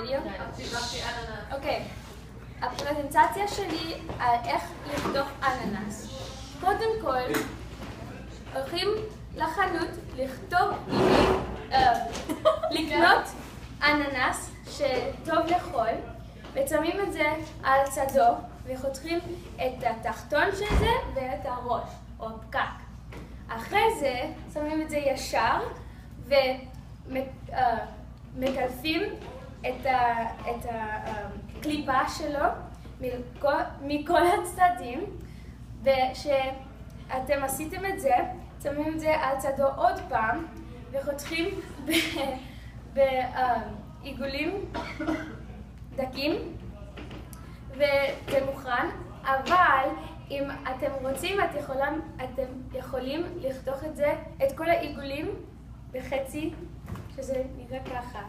וידאו? אוקיי. הפרזנטציה שלי על איך לקטוף אננס. קודם כל, הולכים לחנות לקנות אננס שטוב לאכול, ושמים את זה על צדו, וחותכים את התחתון של זה ואת הראש, או הפקק. אחרי זה שמים את זה ישר, ומקלפים את הקליפה שלו מכל הצדדים, וכשאתם עשיתם את זה, שמים את זה על צדו עוד פעם, וחותכים בעיגולים דקים, וזה מוכן. אבל אם אתם רוצים, אתם יכולים לחתוך את כל העיגולים בחצי, שזה נראה ככה.